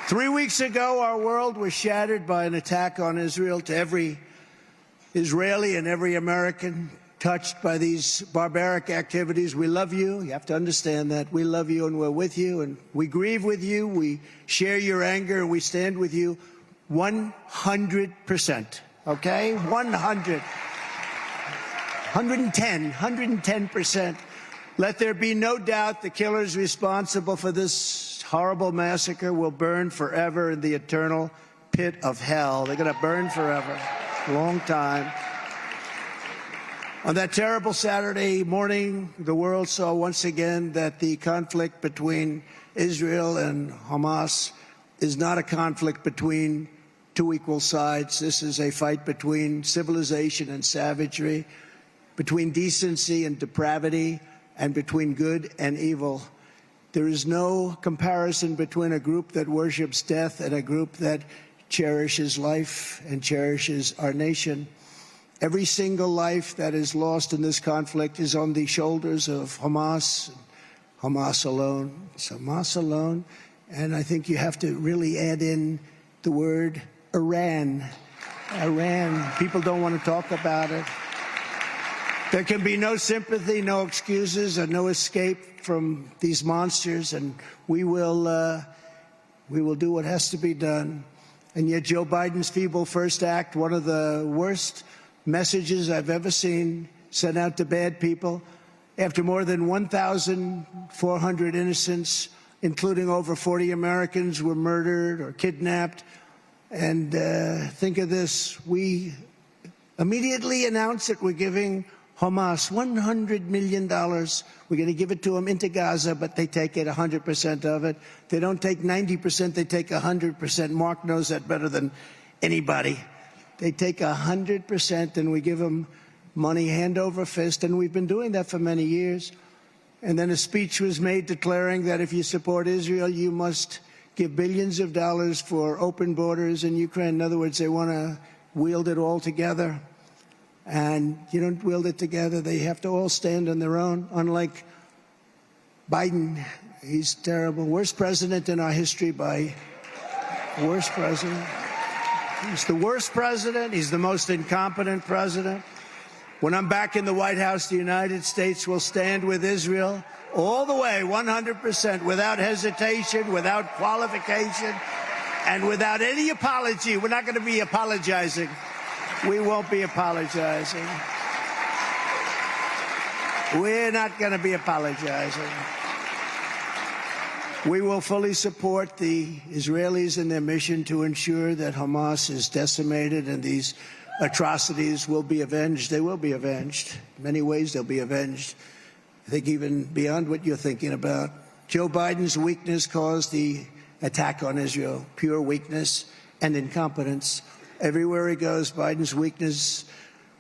3 weeks ago, our world was shattered by an attack on Israel. To every Israeli and every American touched by these barbaric activities, we love you. You have to understand that. We love you and we're with you and we grieve with you. We share your anger and we stand with you 100%. Okay? 110%. Let there be no doubt the killers responsible for this horrible massacre will burn forever in the eternal pit of hell. They're going to burn forever. Long time. On that terrible Saturday morning, the world saw once again that the conflict between Israel and Hamas is not a conflict between two equal sides. This is a fight between civilization and savagery, between decency and depravity, and between good and evil. There is no comparison between a group that worships death and a group that cherishes life and cherishes our nation. Every single life that is lost in this conflict is on the shoulders of Hamas alone. It's Hamas alone. And I think you have to really add in the word Iran. Iran. People don't want to talk about it. There can be no sympathy, no excuses, and no escape from these monsters, and we will do what has to be done. And yet Joe Biden's feeble first act, one of the worst messages I've ever seen sent out to bad people, after more than 1,400 innocents, including over 40 Americans, were murdered or kidnapped. And think of this, we immediately announced that we're giving Hamas $100 million. We're going to give it to them into Gaza, but they take it 100% of it. They don't take 90%, they take 100%. Mark knows that better than anybody. They take 100% and we give them money hand over fist, and we've been doing that for many years. And then a speech was made declaring that if you support Israel, you must give billions of dollars for open borders in Ukraine. In other words, they want to wield it all together. And you don't wield it together. They have to all stand on their own. Unlike Biden, he's terrible. Worst president in our history by worst president. He's the worst president. He's the most incompetent president. When I'm back in the White House, the United States will stand with Israel all the way, 100%, without hesitation, without qualification, and without any apology. We're not going to be apologizing. We won't be apologizing. We're not going to be apologizing. We will fully support the Israelis in their mission to ensure that Hamas is decimated and these atrocities will be avenged. They will be avenged. In many ways, they'll be avenged. I think even beyond what you're thinking about. Joe Biden's weakness caused the attack on Israel. Pure weakness and incompetence. Everywhere he goes, Biden's weakness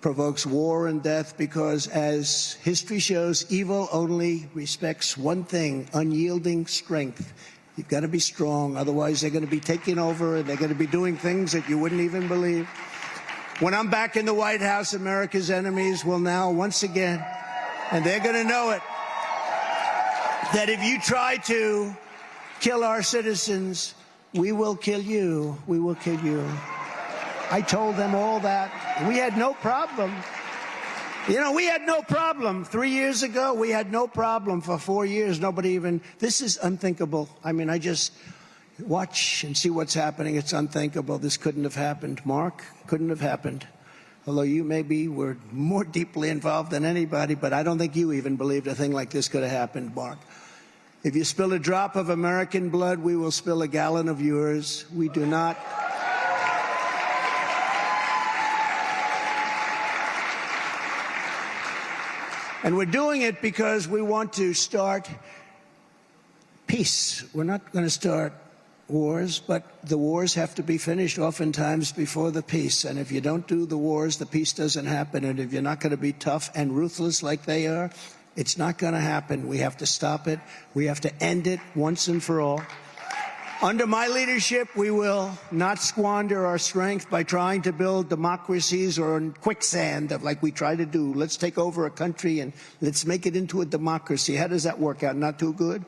provokes war and death because, as history shows, evil only respects one thing: unyielding strength. You've got to be strong, otherwise they're going to be taking over and they're going to be doing things that you wouldn't even believe. When I'm back in the White House, America's enemies will now once again, and they're going to know it, that if you try to kill our citizens, we will kill you. We will kill you. I told them all that. We had no problem. You know, we had no problem. 3 years ago, we had no problem. For 4 years, nobody even... This is unthinkable. I mean, I just watch and see what's happening. It's unthinkable. This couldn't have happened. Mark, couldn't have happened. Although you maybe were more deeply involved than anybody, but I don't think you even believed a thing like this could have happened, Mark. If you spill a drop of American blood, we will spill a gallon of yours. We do not... And we're doing it because we want to start peace. We're not going to start wars, but the wars have to be finished oftentimes before the peace. And if you don't do the wars, the peace doesn't happen. And if you're not going to be tough and ruthless like they are, it's not going to happen. We have to stop it. We have to end it once and for all. Under my leadership, we will not squander our strength by trying to build democracies or in quicksand of like we try to do. Let's take over a country and let's make it into a democracy. How does that work out? Not too good?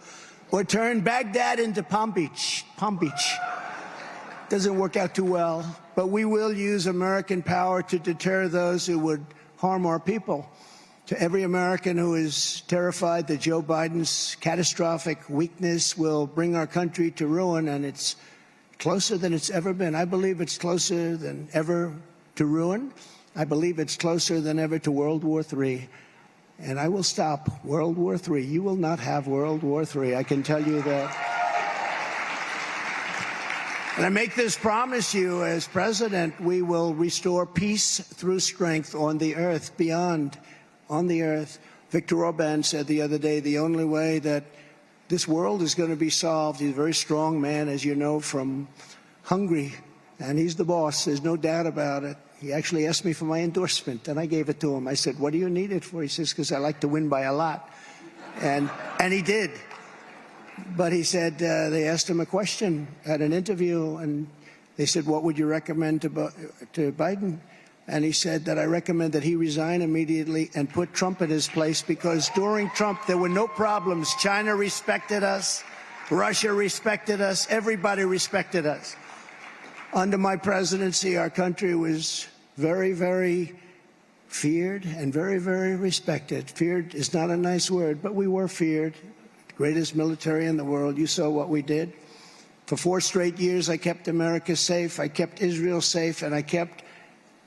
Or turn Baghdad into Palm Beach. Palm Beach. doesn't work out too well. But we will use American power to deter those who would harm our people. To every American who is terrified that Joe Biden's catastrophic weakness will bring our country to ruin, and it's closer than it's ever been. I believe it's closer than ever to ruin. I believe it's closer than ever to World War III. And I will stop World War III. You will not have World War III. I can tell you that. And I make this promise you as president, we will restore peace through strength on the earth, beyond, on the earth. Viktor Orban said the other day, the only way that this world is going to be solved, he's a very strong man, as you know, from Hungary, and he's the boss. There's no doubt about it. He actually asked me for my endorsement, and I gave it to him. I said, what do you need it for? He says, because I like to win by a lot. And he did. But he said, they asked him a question at an interview, and they said, what would you recommend to Biden? And he said that I recommend that he resign immediately and put Trump in his place, because during Trump, there were no problems. China respected us. Russia respected us. Everybody respected us. Under my presidency, our country was very, very feared and very, very respected. Feared is not a nice word, but we were feared. Greatest military in the world. You saw what we did. For 4 straight years, I kept America safe. I kept Israel safe, and I kept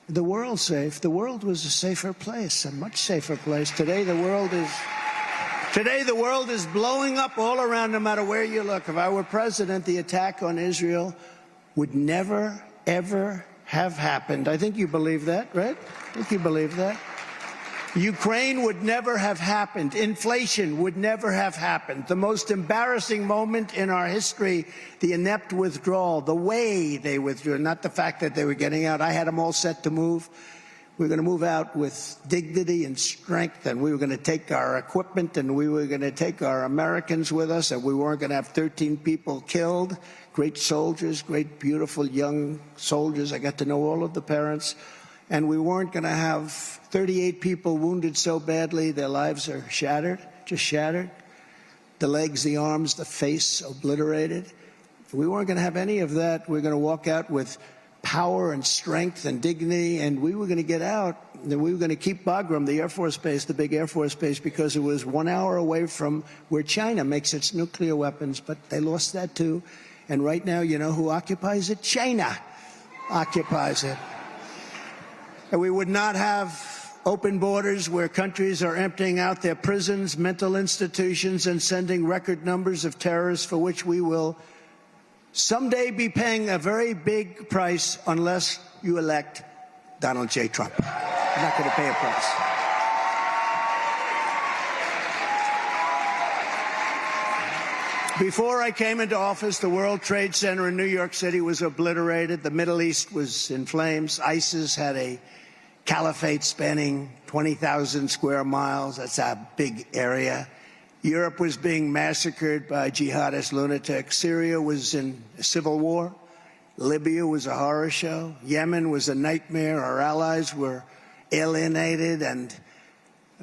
the world safe. The world was a safer place, a much safer place. Today, the world is blowing up all around, no matter where you look. If I were president, the attack on Israel would never, ever have happened. I think you believe that, right? I think you believe that. Ukraine would never have happened. Inflation would never have happened. The most embarrassing moment in our history, the inept withdrawal, the way they withdrew, not the fact that they were getting out. I had them all set to move. We were going to move out with dignity and strength, and we were going to take our equipment, and we were going to take our Americans with us, and we weren't going to have 13 people killed. Great soldiers, great, beautiful young soldiers. I got to know all of the parents. And we weren't going to have 38 people wounded so badly their lives are shattered, just shattered. The legs, the arms, the face obliterated. We weren't going to have any of that. We were going to walk out with power and strength and dignity, and we were going to get out. And we were going to keep Bagram, the Air Force Base, the big Air Force Base, because it was 1 hour away from where China makes its nuclear weapons. But they lost that too. And right now, you know who occupies it? China occupies it. And we would not have open borders where countries are emptying out their prisons, mental institutions, and sending record numbers of terrorists, for which we will someday be paying a very big price unless you elect Donald J. Trump. You're not going to pay a price. Before I came into office, the World Trade Center in New York City was obliterated. The Middle East was in flames. ISIS had a caliphate spanning 20,000 square miles. That's a big area. Europe was being massacred by jihadist lunatics. Syria was in a civil war. Libya was a horror show. Yemen was a nightmare. Our allies were alienated and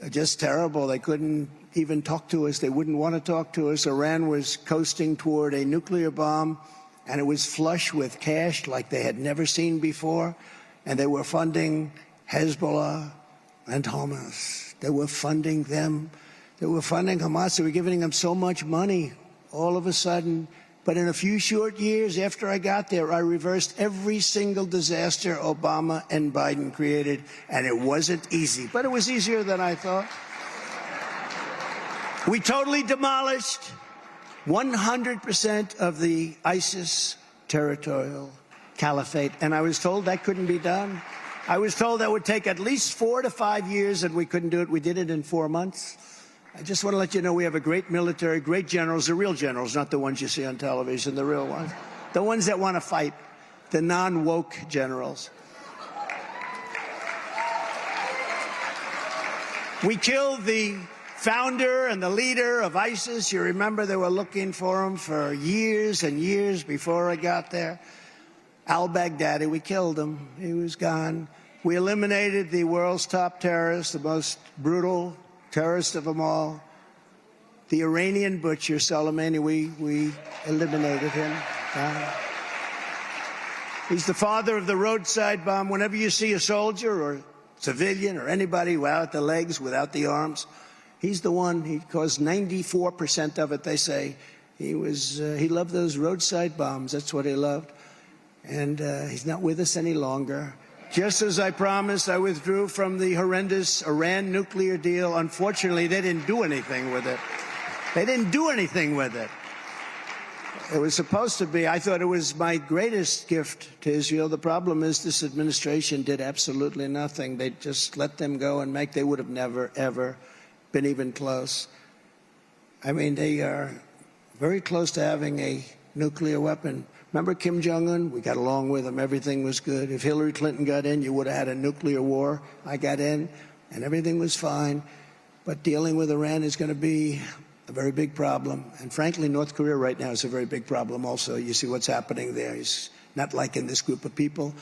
just terrible. They couldn't even talk to us. They wouldn't want to talk to us. Iran was coasting toward a nuclear bomb, and it was flush with cash like they had never seen before. And they were funding Hezbollah and Hamas. They were funding them. They were funding Hamas. They were giving them so much money all of a sudden. But in a few short years after I got there, I reversed every single disaster Obama and Biden created. And it wasn't easy, but it was easier than I thought. We totally demolished 100% of the ISIS territorial caliphate. And I was told that couldn't be done. I was told that would take at least 4 to 5 years, and we couldn't do it. We did it in 4 months. I just want to let you know we have a great military, great generals, the real generals, not the ones you see on television, the real ones. The ones that want to fight, the non-woke generals. We killed the founder and the leader of ISIS. You remember they were looking for him for years and years before I got there. Al-Baghdadi, we killed him. He was gone. We eliminated the world's top terrorist, the most brutal terrorist of them all, the Iranian butcher, Soleimani. We eliminated him. He's the father of the roadside bomb. Whenever you see a soldier or civilian or anybody without the legs, without the arms, he's the one. He caused 94% of it, they say. He loved those roadside bombs. That's what he loved. And he's not with us any longer. Just as I promised, I withdrew from the horrendous Iran nuclear deal. Unfortunately, they didn't do anything with it. They didn't do anything with it. It was supposed to be. I thought it was my greatest gift to Israel. The problem is this administration did absolutely nothing. They just let them go and they would have never, ever been even close. I mean, they are very close to having a nuclear weapon. Remember Kim Jong-un? We got along with him. Everything was good. If Hillary Clinton got in, you would have had a nuclear war. I got in, and everything was fine. But dealing with Iran is going to be a very big problem. And frankly, North Korea right now is a very big problem also. You see what's happening there. He's not liking this group of people.